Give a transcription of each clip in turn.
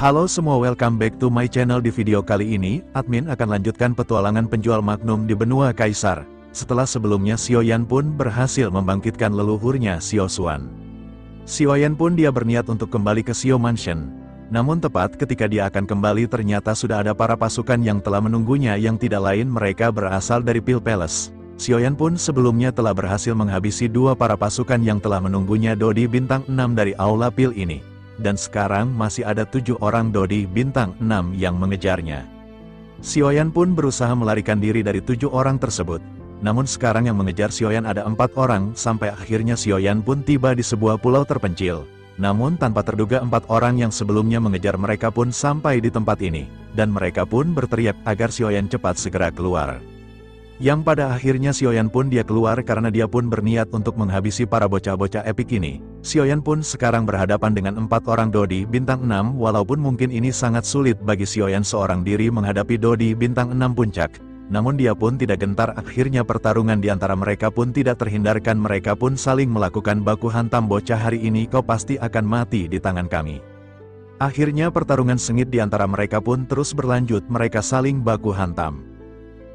Halo semua, welcome back to my channel. Di video kali ini, admin akan lanjutkan petualangan penjual Magnum di benua Kaisar. Setelah sebelumnya Xiaoyan pun berhasil membangkitkan leluhurnya Xiao Xuan. Xiaoyan pun dia berniat untuk kembali ke Xiao Mansion. Namun tepat ketika dia akan kembali ternyata sudah ada para pasukan yang telah menunggunya yang tidak lain mereka berasal dari Pil Palace. Xiaoyan pun sebelumnya telah berhasil menghabisi dua para pasukan yang telah menunggunya Dodi bintang 6 dari Aula Pil ini. Dan sekarang masih ada 7 orang Dodi bintang 6 yang mengejarnya. Xiaoyan pun berusaha melarikan diri dari 7 orang tersebut. Namun sekarang yang mengejar Xiaoyan ada 4 orang sampai akhirnya Xiaoyan pun tiba di sebuah pulau terpencil. Namun tanpa terduga 4 orang yang sebelumnya mengejar mereka pun sampai di tempat ini. Dan mereka pun berteriak agar Xiaoyan cepat segera keluar. Yang pada akhirnya Xiaoyan pun dia keluar karena dia pun berniat untuk menghabisi para bocah-bocah epik ini. Xiaoyan pun sekarang berhadapan dengan 4 orang Dodi bintang 6 walaupun mungkin ini sangat sulit bagi Xiaoyan seorang diri menghadapi Dodi bintang 6 puncak. Namun dia pun tidak gentar, akhirnya pertarungan di antara mereka pun tidak terhindarkan, mereka pun saling melakukan baku hantam. Bocah, hari ini kau pasti akan mati di tangan kami. Akhirnya pertarungan sengit di antara mereka pun terus berlanjut, mereka saling baku hantam.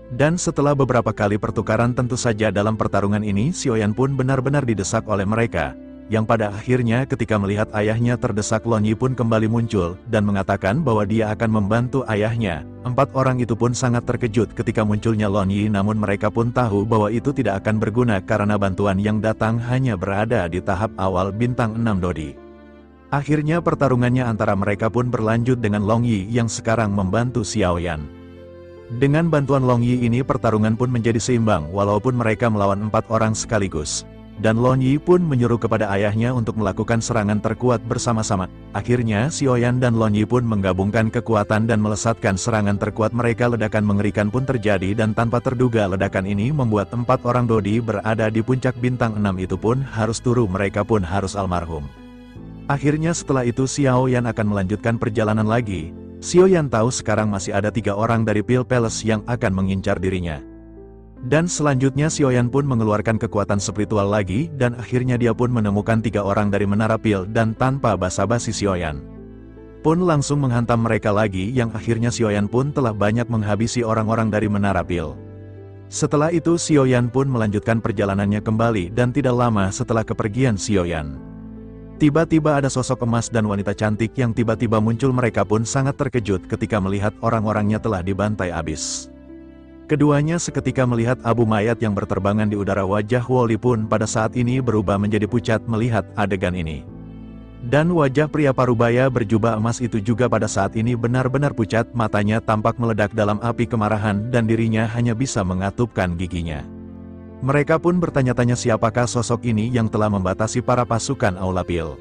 Dan setelah beberapa kali pertukaran tentu saja dalam pertarungan ini Xiaoyan pun benar-benar didesak oleh mereka. Yang pada akhirnya ketika melihat ayahnya terdesak, Lon Yi pun kembali muncul dan mengatakan bahwa dia akan membantu ayahnya. 4 orang itu pun sangat terkejut ketika munculnya Lon Yi, namun mereka pun tahu bahwa itu tidak akan berguna karena bantuan yang datang hanya berada di tahap awal bintang 6 Dodi. Akhirnya pertarungannya antara mereka pun berlanjut dengan Long Yi yang sekarang membantu Xiaoyan. Dengan bantuan Long Yi ini pertarungan pun menjadi seimbang walaupun mereka melawan 4 orang sekaligus. Dan Long Yi pun menyuruh kepada ayahnya untuk melakukan serangan terkuat bersama-sama. Akhirnya Xiaoyan dan Long Yi pun menggabungkan kekuatan dan melesatkan serangan terkuat mereka. Ledakan mengerikan pun terjadi dan tanpa terduga ledakan ini membuat 4 orang Dodi berada di puncak bintang 6 itu pun harus turun, mereka pun harus almarhum. Akhirnya setelah itu Xiaoyan akan melanjutkan perjalanan lagi. Xiaoyan tahu sekarang masih ada 3 orang dari Pil Palace yang akan mengincar dirinya. Dan selanjutnya Xiaoyan pun mengeluarkan kekuatan spiritual lagi dan akhirnya dia pun menemukan 3 orang dari Menara Pil dan tanpa basa-basi Xiaoyan pun langsung menghantam mereka lagi yang akhirnya Xiaoyan pun telah banyak menghabisi orang-orang dari Menara Pil. Setelah itu Xiaoyan pun melanjutkan perjalanannya kembali dan tidak lama setelah kepergian Xiaoyan, tiba-tiba ada sosok emas dan wanita cantik yang tiba-tiba muncul. Mereka pun sangat terkejut ketika melihat orang-orangnya telah dibantai habis. Keduanya seketika melihat abu mayat yang berterbangan di udara. Wajah Woli pun pada saat ini berubah menjadi pucat melihat adegan ini. Dan wajah pria parubaya berjubah emas itu juga pada saat ini benar-benar pucat, matanya tampak meledak dalam api kemarahan dan dirinya hanya bisa mengatupkan giginya. Mereka pun bertanya-tanya siapakah sosok ini yang telah membatasi para pasukan Aula Pil.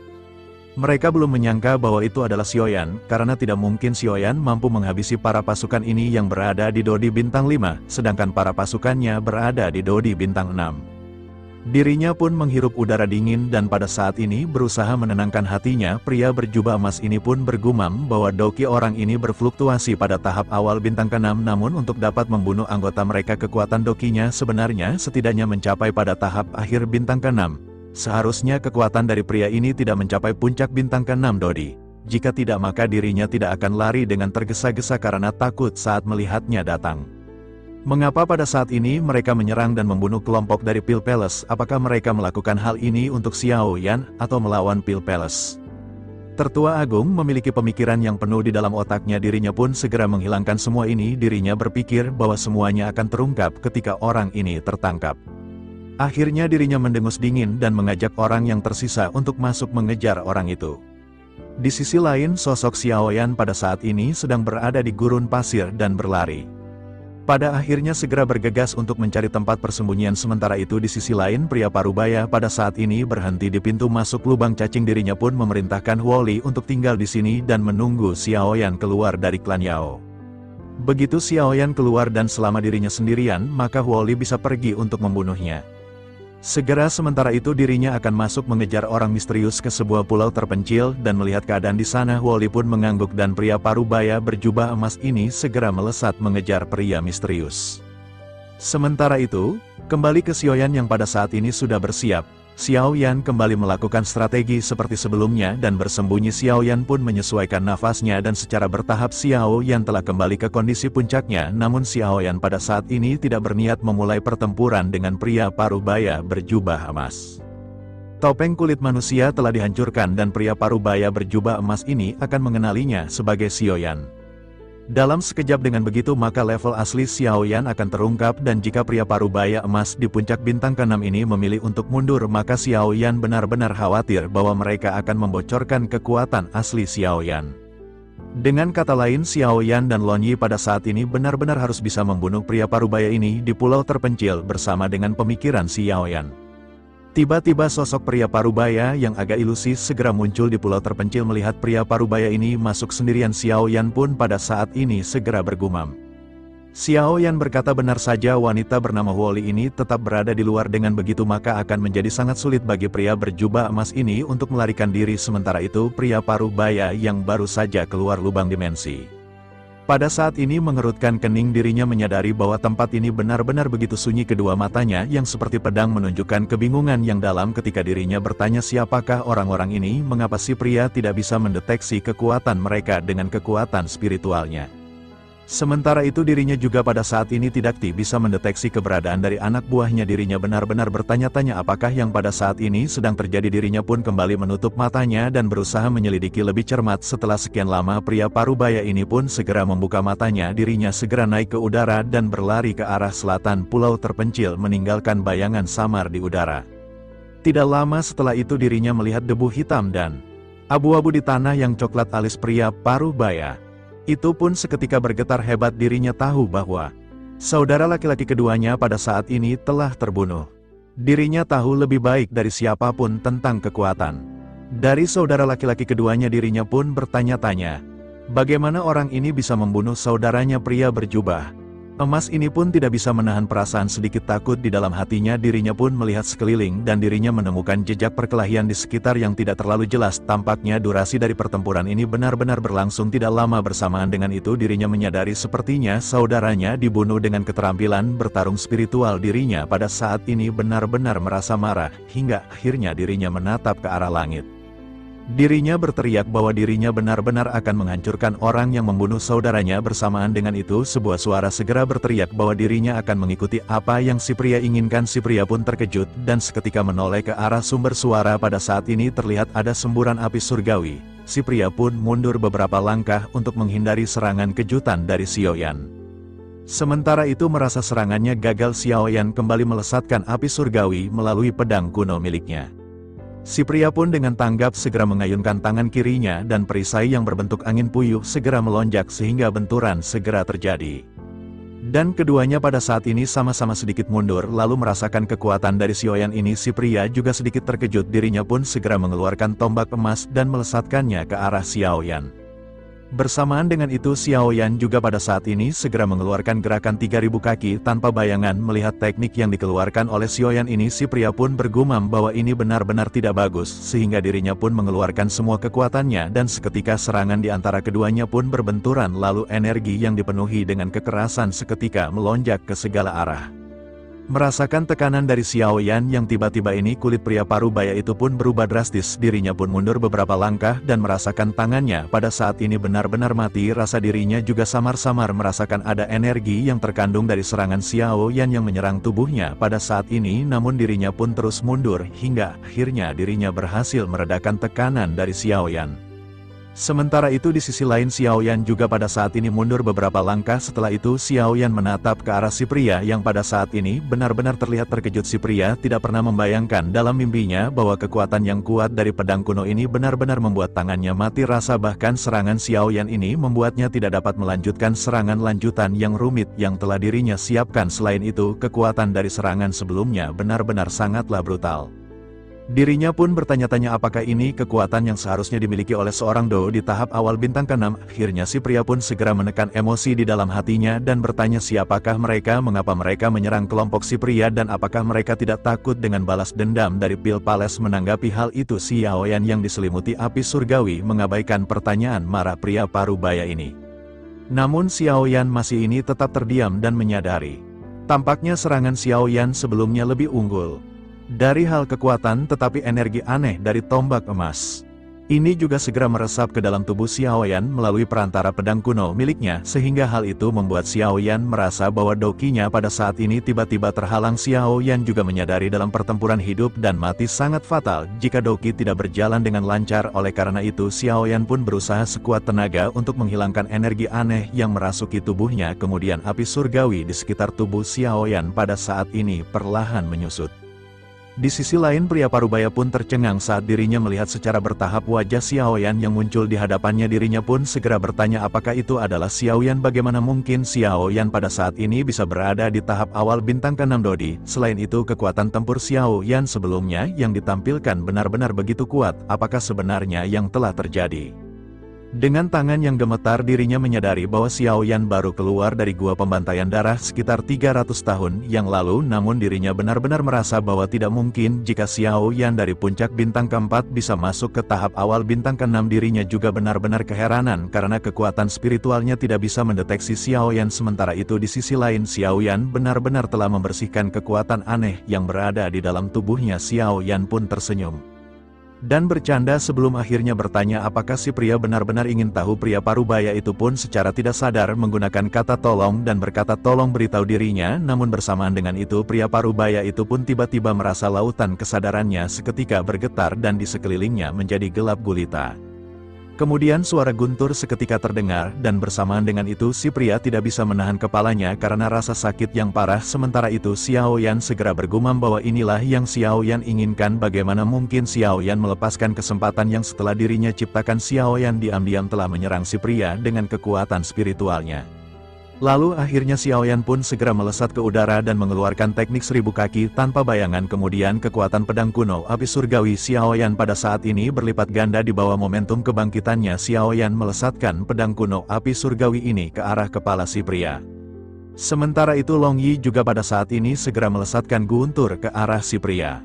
Mereka belum menyangka bahwa itu adalah Xiaoyan, karena tidak mungkin Xiaoyan mampu menghabisi para pasukan ini yang berada di Dodi bintang 5, sedangkan para pasukannya berada di Dodi bintang 6. Dirinya pun menghirup udara dingin dan pada saat ini berusaha menenangkan hatinya. Pria berjubah emas ini pun bergumam bahwa doki orang ini berfluktuasi pada tahap awal bintang ke-6, namun untuk dapat membunuh anggota mereka kekuatan dokinya sebenarnya setidaknya mencapai pada tahap akhir bintang ke-6. Seharusnya kekuatan dari pria ini tidak mencapai puncak bintang ke-6 Dodi. Jika tidak maka dirinya tidak akan lari dengan tergesa-gesa karena takut saat melihatnya datang. Mengapa pada saat ini mereka menyerang dan membunuh kelompok dari Pil Palace? Apakah mereka melakukan hal ini untuk Xiaoyan atau melawan Pil Palace? Tertua Agung memiliki pemikiran yang penuh di dalam otaknya. Dirinya pun segera menghilangkan semua ini. Dirinya berpikir bahwa semuanya akan terungkap ketika orang ini tertangkap. Akhirnya dirinya mendengus dingin dan mengajak orang yang tersisa untuk masuk mengejar orang itu. Di sisi lain sosok Xiaoyan pada saat ini sedang berada di gurun pasir dan berlari. Pada akhirnya segera bergegas untuk mencari tempat persembunyian. Sementara itu di sisi lain pria parubaya pada saat ini berhenti di pintu masuk lubang cacing. Dirinya pun memerintahkan Woli untuk tinggal di sini dan menunggu Xiaoyan keluar dari klan Yao. Begitu Xiaoyan keluar dan selama dirinya sendirian maka Woli bisa pergi untuk membunuhnya. Segera sementara itu dirinya akan masuk mengejar orang misterius ke sebuah pulau terpencil dan melihat keadaan di sana Woli pun mengangguk dan pria parubaya berjubah emas ini segera melesat mengejar pria misterius. Sementara itu, kembali ke Xiaoyan yang pada saat ini sudah bersiap. Xiao Yan kembali melakukan strategi seperti sebelumnya dan bersembunyi. Xiao Yan pun menyesuaikan nafasnya dan secara bertahap Xiao Yan telah kembali ke kondisi puncaknya. Namun Xiao Yan pada saat ini tidak berniat memulai pertempuran dengan pria parubaya berjubah emas. Topeng kulit manusia telah dihancurkan dan pria parubaya berjubah emas ini akan mengenalinya sebagai Xiao Yan. Dalam sekejap dengan begitu maka level asli Xiao Yan akan terungkap dan jika pria parubaya emas di puncak bintang ke-6 ini memilih untuk mundur maka Xiao Yan benar-benar khawatir bahwa mereka akan membocorkan kekuatan asli Xiao Yan. Dengan kata lain Xiao Yan dan Lon Yi pada saat ini benar-benar harus bisa membunuh pria parubaya ini di pulau terpencil bersama dengan pemikiran Xiao Yan. Tiba-tiba sosok pria parubaya yang agak ilusi segera muncul di pulau terpencil. Melihat pria parubaya ini masuk sendirian, Xiao Yan pun pada saat ini segera bergumam. Xiao Yan berkata, benar saja wanita bernama Huoli ini tetap berada di luar, dengan begitu maka akan menjadi sangat sulit bagi pria berjubah emas ini untuk melarikan diri. Sementara itu pria parubaya yang baru saja keluar lubang dimensi pada saat ini mengerutkan kening, dirinya menyadari bahwa tempat ini benar-benar begitu sunyi. Kedua matanya yang seperti pedang menunjukkan kebingungan yang dalam ketika dirinya bertanya siapakah orang-orang ini, mengapa si pria tidak bisa mendeteksi kekuatan mereka dengan kekuatan spiritualnya. Sementara itu dirinya juga pada saat ini tidak bisa mendeteksi keberadaan dari anak buahnya. Dirinya benar-benar bertanya-tanya apakah yang pada saat ini sedang terjadi. Dirinya pun kembali menutup matanya dan berusaha menyelidiki lebih cermat. Setelah sekian lama pria parubaya ini pun segera membuka matanya. Dirinya segera naik ke udara dan berlari ke arah selatan pulau terpencil meninggalkan bayangan samar di udara. Tidak lama setelah itu dirinya melihat debu hitam dan abu-abu di tanah yang coklat alis pria parubaya. Itu pun seketika bergetar hebat. Dirinya tahu bahwa saudara laki-laki keduanya pada saat ini telah terbunuh. Dirinya tahu lebih baik dari siapapun tentang kekuatan dari saudara laki-laki keduanya. Dirinya pun bertanya-tanya, bagaimana orang ini bisa membunuh saudaranya pria berjubah emas ini. Pun tidak bisa menahan perasaan sedikit takut di dalam hatinya. Dirinya pun melihat sekeliling dan dirinya menemukan jejak perkelahian di sekitar yang tidak terlalu jelas. Tampaknya durasi dari pertempuran ini benar-benar berlangsung tidak lama. Bersamaan dengan itu dirinya menyadari sepertinya saudaranya dibunuh dengan keterampilan bertarung spiritual. Dirinya pada saat ini benar-benar merasa marah, hingga akhirnya dirinya menatap ke arah langit. Dirinya berteriak bahwa dirinya benar-benar akan menghancurkan orang yang membunuh saudaranya. Bersamaan dengan itu sebuah suara segera berteriak bahwa dirinya akan mengikuti apa yang si pria inginkan. Si pria pun terkejut dan seketika menoleh ke arah sumber suara. Pada saat ini terlihat ada semburan api surgawi. Si pria pun mundur beberapa langkah untuk menghindari serangan kejutan dari Xiao Yan. Sementara itu merasa serangannya gagal, Xiao Yan kembali melesatkan api surgawi melalui pedang kuno miliknya. Si pria pun dengan tanggap segera mengayunkan tangan kirinya dan perisai yang berbentuk angin puyuh segera melonjak sehingga benturan segera terjadi. Dan keduanya pada saat ini sama-sama sedikit mundur lalu merasakan kekuatan dari Xiao Yan ini. Si pria juga sedikit terkejut. Dirinya pun segera mengeluarkan tombak emas dan melesatkannya ke arah Xiao Yan. Bersamaan dengan itu Xiao Yan juga pada saat ini segera mengeluarkan gerakan 3000 kaki tanpa bayangan. Melihat teknik yang dikeluarkan oleh Xiao Yan ini, si pria pun bergumam bahwa ini benar-benar tidak bagus, sehingga dirinya pun mengeluarkan semua kekuatannya dan seketika serangan di antara keduanya pun berbenturan lalu energi yang dipenuhi dengan kekerasan seketika melonjak ke segala arah. Merasakan tekanan dari Xiao Yan yang tiba-tiba ini, kulit pria parubaya itu pun berubah drastis. Dirinya pun mundur beberapa langkah dan merasakan tangannya pada saat ini benar-benar mati. Rasa dirinya juga samar-samar merasakan ada energi yang terkandung dari serangan Xiao Yan yang menyerang tubuhnya pada saat ini. Namun dirinya pun terus mundur hingga akhirnya dirinya berhasil meredakan tekanan dari Xiao Yan. Sementara itu di sisi lain Xiao Yan juga pada saat ini mundur beberapa langkah. Setelah itu Xiao Yan menatap ke arah si pria yang pada saat ini benar-benar terlihat terkejut. Si pria tidak pernah membayangkan dalam mimpinya bahwa kekuatan yang kuat dari pedang kuno ini benar-benar membuat tangannya mati rasa. Bahkan serangan Xiao Yan ini membuatnya tidak dapat melanjutkan serangan lanjutan yang rumit yang telah dirinya siapkan. Selain itu kekuatan dari serangan sebelumnya benar-benar sangatlah brutal. Dirinya pun bertanya-tanya apakah ini kekuatan yang seharusnya dimiliki oleh seorang Do di tahap awal bintang ke-6. Akhirnya si pria pun segera menekan emosi di dalam hatinya dan bertanya siapakah mereka, mengapa mereka menyerang kelompok si pria, dan apakah mereka tidak takut dengan balas dendam dari Pil Palace. Menanggapi hal itu Xiao Yan yang diselimuti api surgawi mengabaikan pertanyaan marah pria parubaya ini. Namun Xiao Yan masih ini tetap terdiam dan menyadari tampaknya serangan Xiao Yan sebelumnya lebih unggul. Dari hal kekuatan tetapi energi aneh dari tombak emas ini juga segera meresap ke dalam tubuh Xiaoyan melalui perantara pedang kuno miliknya, sehingga hal itu membuat Xiaoyan merasa bahwa dokinya pada saat ini tiba-tiba terhalang. Xiaoyan juga menyadari dalam pertempuran hidup dan mati sangat fatal jika doki tidak berjalan dengan lancar. Oleh karena itu Xiaoyan pun berusaha sekuat tenaga untuk menghilangkan energi aneh yang merasuki tubuhnya. Kemudian api surgawi di sekitar tubuh Xiaoyan pada saat ini perlahan menyusut. Di sisi lain pria parubaya pun tercengang saat dirinya melihat secara bertahap wajah Xiaoyan yang muncul di hadapannya. Dirinya pun segera bertanya apakah itu adalah Xiaoyan. Bagaimana mungkin Xiaoyan pada saat ini bisa berada di tahap awal bintang ke-6 Dodi. Selain itu kekuatan tempur Xiaoyan sebelumnya yang ditampilkan benar-benar begitu kuat. Apakah sebenarnya yang telah terjadi? Dengan tangan yang gemetar dirinya menyadari bahwa Xiaoyan baru keluar dari gua pembantaian darah sekitar 300 tahun yang lalu, namun dirinya benar-benar merasa bahwa tidak mungkin jika Xiaoyan dari puncak bintang ke-4 bisa masuk ke tahap awal bintang ke-6. Dirinya juga benar-benar keheranan karena kekuatan spiritualnya tidak bisa mendeteksi Xiaoyan. Sementara itu di sisi lain Xiaoyan benar-benar telah membersihkan kekuatan aneh yang berada di dalam tubuhnya. Xiaoyan pun tersenyum dan bercanda sebelum akhirnya bertanya apakah si pria benar-benar ingin tahu. Pria parubaya itu pun secara tidak sadar menggunakan kata tolong dan berkata tolong beritahu dirinya. Namun bersamaan dengan itu pria parubaya itu pun tiba-tiba merasa lautan kesadarannya seketika bergetar dan di sekelilingnya menjadi gelap gulita. Kemudian suara guntur seketika terdengar dan bersamaan dengan itu si pria tidak bisa menahan kepalanya karena rasa sakit yang parah. Sementara itu Xiaoyan segera bergumam bahwa inilah yang Xiaoyan inginkan. Bagaimana mungkin Xiaoyan melepaskan kesempatan yang setelah dirinya ciptakan. Xiaoyan diam-diam telah menyerang si pria dengan kekuatan spiritualnya. Lalu akhirnya Xiaoyan pun segera melesat ke udara dan mengeluarkan teknik 1000 kaki tanpa bayangan. Kemudian kekuatan pedang kuno api surgawi Xiaoyan pada saat ini berlipat ganda di bawah momentum kebangkitannya. Xiaoyan melesatkan pedang kuno api surgawi ini ke arah kepala si pria. Sementara itu Long Yi juga pada saat ini segera melesatkan guntur ke arah si pria.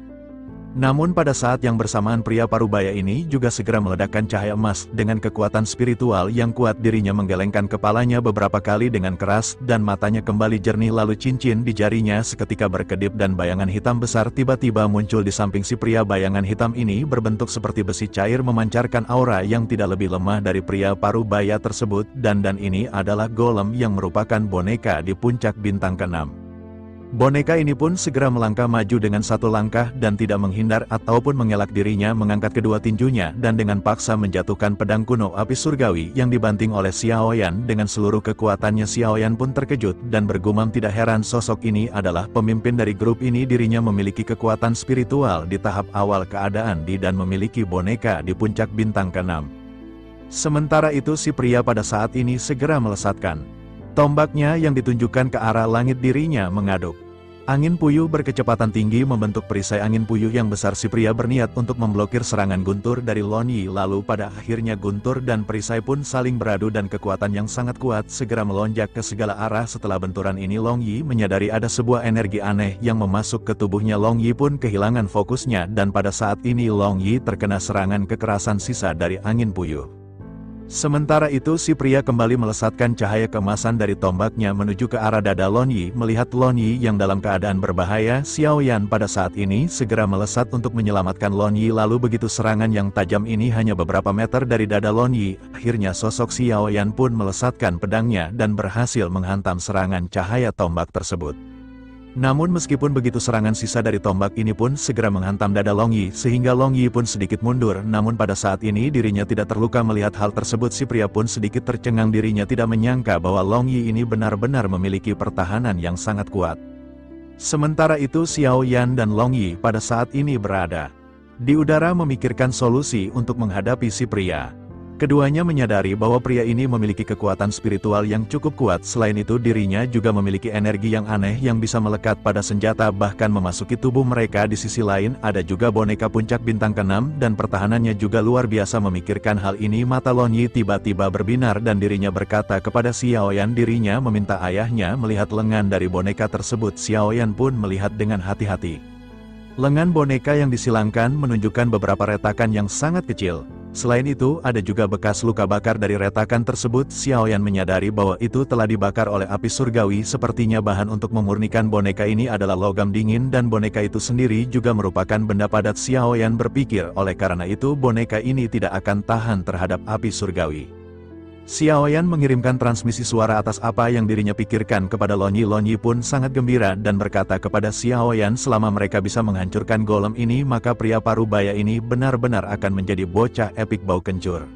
Namun pada saat yang bersamaan pria parubaya ini juga segera meledakkan cahaya emas dengan kekuatan spiritual yang kuat. Dirinya menggelengkan kepalanya beberapa kali dengan keras dan matanya kembali jernih. Lalu cincin di jarinya seketika berkedip dan bayangan hitam besar tiba-tiba muncul di samping si pria. Bayangan hitam ini berbentuk seperti besi cair memancarkan aura yang tidak lebih lemah dari pria parubaya tersebut. Dan ini adalah golem yang merupakan boneka di puncak bintang ke-6. Boneka ini pun segera melangkah maju dengan satu langkah dan tidak menghindar ataupun mengelak. Dirinya mengangkat kedua tinjunya dan dengan paksa menjatuhkan pedang kuno api surgawi yang dibanting oleh Xiaoyan dengan seluruh kekuatannya. Xiaoyan pun terkejut dan bergumam tidak heran sosok ini adalah pemimpin dari grup ini. Dirinya memiliki kekuatan spiritual di tahap awal keadaan dan memiliki boneka di puncak bintang ke-6. Sementara itu si pria pada saat ini segera melesatkan tombaknya yang ditunjukkan ke arah langit. Dirinya mengaduk. Angin puyuh berkecepatan tinggi membentuk perisai angin puyuh yang besar. Si pria berniat untuk memblokir serangan guntur dari Long Yi. Lalu pada akhirnya guntur dan perisai pun saling beradu dan kekuatan yang sangat kuat segera melonjak ke segala arah. Setelah benturan ini Long Yi menyadari ada sebuah energi aneh yang memasuk ke tubuhnya. Long Yi pun kehilangan fokusnya dan pada saat ini Long Yi terkena serangan kekerasan sisa dari angin puyuh. Sementara itu si pria kembali melesatkan cahaya keemasan dari tombaknya menuju ke arah dada Long Yi. Melihat Long Yi yang dalam keadaan berbahaya, Xiaoyan pada saat ini segera melesat untuk menyelamatkan Long Yi. Lalu begitu serangan yang tajam ini hanya beberapa meter dari dada Long Yi, akhirnya sosok Xiaoyan pun melesatkan pedangnya dan berhasil menghantam serangan cahaya tombak tersebut. Namun meskipun begitu serangan sisa dari tombak ini pun segera menghantam dada Long Yi sehingga Long Yi pun sedikit mundur. Namun pada saat ini dirinya tidak terluka. Melihat hal tersebut si pria pun sedikit tercengang. Dirinya tidak menyangka bahwa Long Yi ini benar-benar memiliki pertahanan yang sangat kuat. Sementara itu Xiaoyan dan Long Yi pada saat ini berada di udara memikirkan solusi untuk menghadapi si pria. Keduanya menyadari bahwa pria ini memiliki kekuatan spiritual yang cukup kuat. Selain itu dirinya juga memiliki energi yang aneh yang bisa melekat pada senjata bahkan memasuki tubuh mereka. Di sisi lain ada juga boneka puncak bintang ke-6 dan pertahanannya juga luar biasa. Memikirkan hal ini mata Long Yi tiba-tiba berbinar dan dirinya berkata kepada Xiaoyan. Dirinya meminta ayahnya melihat lengan dari boneka tersebut. Xiaoyan pun melihat dengan hati-hati. Lengan boneka yang disilangkan menunjukkan beberapa retakan yang sangat kecil. Selain itu, ada juga bekas luka bakar dari retakan tersebut. Xiaoyan menyadari bahwa itu telah dibakar oleh api surgawi. Sepertinya bahan untuk memurnikan boneka ini adalah logam dingin dan boneka itu sendiri juga merupakan benda padat. Xiaoyan berpikir oleh karena itu boneka ini tidak akan tahan terhadap api surgawi. Xiaoyan mengirimkan transmisi suara atas apa yang dirinya pikirkan kepada Long Yi. Long Yi pun sangat gembira dan berkata kepada Xiaoyan, selama mereka bisa menghancurkan golem ini maka pria parubaya ini benar-benar akan menjadi bocah epik bau kencur.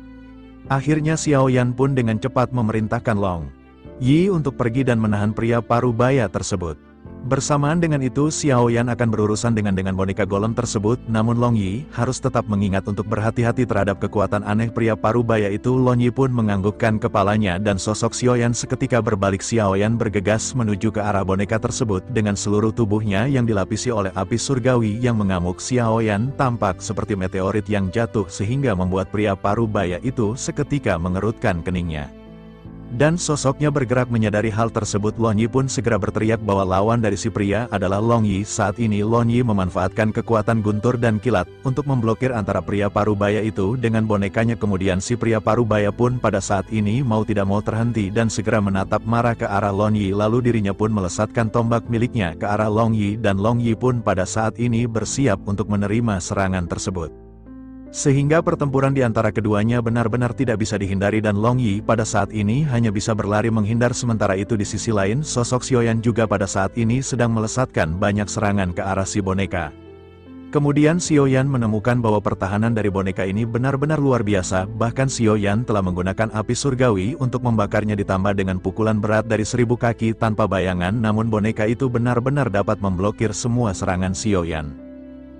Akhirnya Xiaoyan pun dengan cepat memerintahkan Long Yi untuk pergi dan menahan pria parubaya tersebut. Bersamaan dengan itu Xiaoyan akan berurusan dengan boneka golem tersebut, namun Long Yi harus tetap mengingat untuk berhati-hati terhadap kekuatan aneh pria parubaya itu. Long Yi pun menganggukkan kepalanya dan sosok Xiaoyan seketika berbalik. Xiaoyan bergegas menuju ke arah boneka tersebut dengan seluruh tubuhnya yang dilapisi oleh api surgawi yang mengamuk. Xiaoyan tampak seperti meteorit yang jatuh sehingga membuat pria parubaya itu seketika mengerutkan keningnya. Dan sosoknya bergerak. Menyadari hal tersebut, Long Yi pun segera berteriak bahwa lawan dari si pria adalah Long Yi. Saat ini Long Yi memanfaatkan kekuatan guntur dan kilat untuk memblokir antara pria parubaya itu dengan bonekanya. Kemudian si pria parubaya pun pada saat ini mau tidak mau terhenti dan segera menatap marah ke arah Long Yi. Lalu dirinya pun melesatkan tombak miliknya ke arah Long Yi dan Long Yi pun pada saat ini bersiap untuk menerima serangan tersebut. Sehingga pertempuran di antara keduanya benar-benar tidak bisa dihindari dan Long Yi pada saat ini hanya bisa berlari menghindar. Sementara itu di sisi lain sosok Xiaoyan juga pada saat ini sedang melesatkan banyak serangan ke arah si boneka. Kemudian Xiaoyan menemukan bahwa pertahanan dari boneka ini benar-benar luar biasa. Bahkan Xiaoyan telah menggunakan api surgawi untuk membakarnya ditambah dengan pukulan berat dari 1000 kaki tanpa bayangan, namun boneka itu benar-benar dapat memblokir semua serangan Xiaoyan.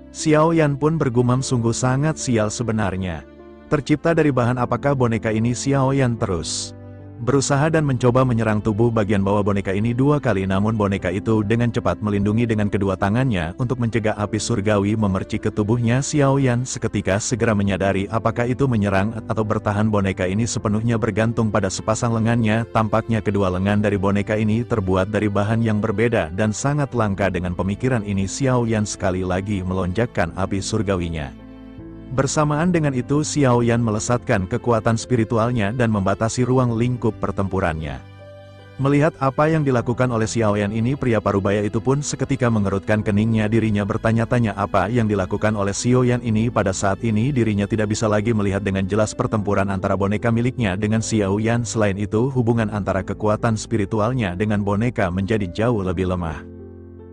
Xiaoyan pun bergumam, sungguh sangat sial sebenarnya. Tercipta dari bahan apakah boneka ini? Xiaoyan terus berusaha dan mencoba menyerang tubuh bagian bawah boneka ini 2 kali, namun boneka itu dengan cepat melindungi dengan kedua tangannya untuk mencegah api surgawi memercik ke tubuhnya. Xiaoyan seketika segera menyadari apakah itu menyerang atau bertahan. Boneka ini sepenuhnya bergantung pada sepasang lengannya. Tampaknya kedua lengan dari boneka ini terbuat dari bahan yang berbeda dan sangat langka. Dengan pemikiran ini Xiaoyan sekali lagi melonjakkan api surgawinya. Bersamaan dengan itu Xiaoyan melesatkan kekuatan spiritualnya dan membatasi ruang lingkup pertempurannya. Melihat apa yang dilakukan oleh Xiaoyan ini, pria parubaya itu pun seketika mengerutkan keningnya. Dirinya bertanya-tanya apa yang dilakukan oleh Xiaoyan ini. Pada saat ini dirinya tidak bisa lagi melihat dengan jelas pertempuran antara boneka miliknya dengan Xiaoyan. Selain itu hubungan antara kekuatan spiritualnya dengan boneka menjadi jauh lebih lemah.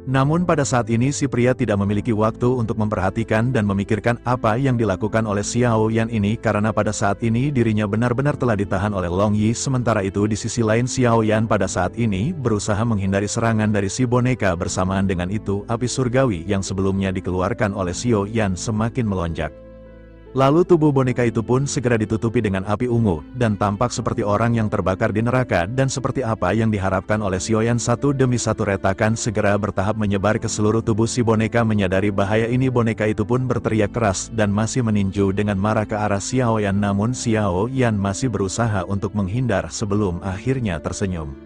Namun pada saat ini si pria tidak memiliki waktu untuk memperhatikan dan memikirkan apa yang dilakukan oleh Xiaoyan ini, karena pada saat ini dirinya benar-benar telah ditahan oleh Long Yi. Sementara itu di sisi lain Xiaoyan pada saat ini berusaha menghindari serangan dari si boneka. Bersamaan dengan itu api surgawi yang sebelumnya dikeluarkan oleh Xiaoyan semakin melonjak. Lalu tubuh boneka itu pun segera ditutupi dengan api ungu, dan tampak seperti orang yang terbakar di neraka. Dan seperti apa yang diharapkan oleh Xiaoyan, satu demi satu retakan segera bertahap menyebar ke seluruh tubuh si boneka. Menyadari bahaya ini boneka itu pun berteriak keras dan masih meninju dengan marah ke arah Xiaoyan. Namun Xiaoyan masih berusaha untuk menghindar sebelum akhirnya tersenyum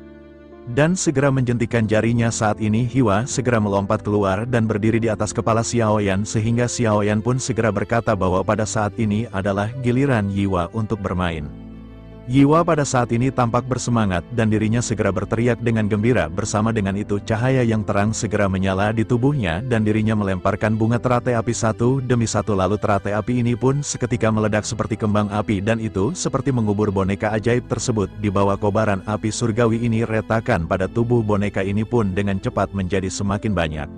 dan segera menjentikan jarinya. Saat ini Hiwa segera melompat keluar dan berdiri di atas kepala Xiaoyan, sehingga Xiaoyan pun segera berkata bahwa pada saat ini adalah giliran Yiwa untuk bermain. Yiwa pada saat ini tampak bersemangat dan dirinya segera berteriak dengan gembira. Bersama dengan itu cahaya yang terang segera menyala di tubuhnya dan dirinya melemparkan bunga teratai api satu demi satu. Lalu teratai api ini pun seketika meledak seperti kembang api, dan itu seperti mengubur boneka ajaib tersebut. Di bawah kobaran api surgawi ini, retakan pada tubuh boneka ini pun dengan cepat menjadi semakin banyak.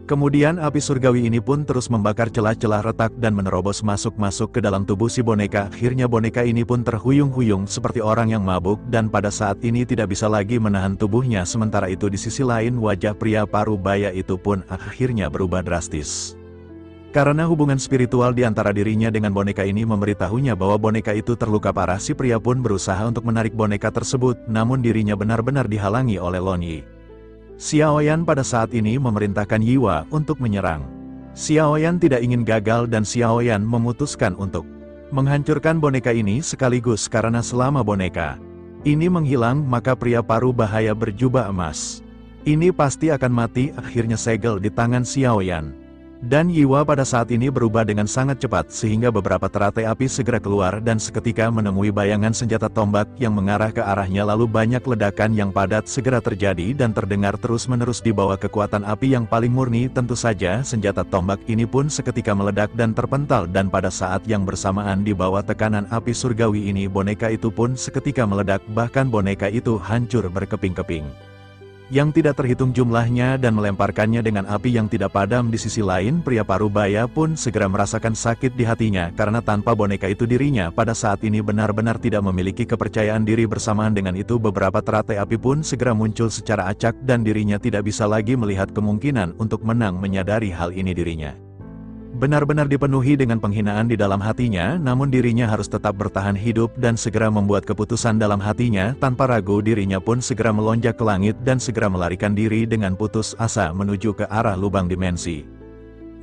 Kemudian api surgawi ini pun terus membakar celah-celah retak dan menerobos masuk-masuk ke dalam tubuh si boneka. Akhirnya boneka ini pun terhuyung-huyung seperti orang yang mabuk dan pada saat ini tidak bisa lagi menahan tubuhnya. Sementara itu di sisi lain wajah pria parubaya itu pun akhirnya berubah drastis. Karena hubungan spiritual di antara dirinya dengan boneka ini memberitahunya bahwa boneka itu terluka parah. Si pria pun berusaha untuk menarik boneka tersebut, namun dirinya benar-benar dihalangi oleh Long Yi. Xiaoyan pada saat ini memerintahkan Yiwa untuk menyerang. Xiaoyan tidak ingin gagal dan Xiaoyan memutuskan untuk menghancurkan boneka ini sekaligus, karena selama boneka ini menghilang maka pria paruh bahaya berjubah emas ini pasti akan mati. Akhirnya segel di tangan Xiaoyan Dan Yiwa pada saat ini berubah dengan sangat cepat sehingga beberapa teratai api segera keluar dan seketika menemui bayangan senjata tombak yang mengarah ke arahnya, lalu banyak ledakan yang padat segera terjadi dan terdengar terus-menerus di bawah kekuatan api yang paling murni. Tentu saja senjata tombak ini pun seketika meledak dan terpental, dan pada saat yang bersamaan di bawah tekanan api surgawi ini boneka itu pun seketika meledak, bahkan boneka itu hancur berkeping-keping yang tidak terhitung jumlahnya dan melemparkannya dengan api yang tidak padam. Di sisi lain, pria Parubaya pun segera merasakan sakit di hatinya karena tanpa boneka itu dirinya pada saat ini benar-benar tidak memiliki kepercayaan diri. Bersamaan dengan itu beberapa teratai api pun segera muncul secara acak dan dirinya tidak bisa lagi melihat kemungkinan untuk menang. Menyadari hal ini dirinya benar-benar dipenuhi dengan penghinaan di dalam hatinya, namun dirinya harus tetap bertahan hidup dan segera membuat keputusan dalam hatinya. Tanpa ragu dirinya pun segera melonjak ke langit dan segera melarikan diri dengan putus asa menuju ke arah lubang dimensi.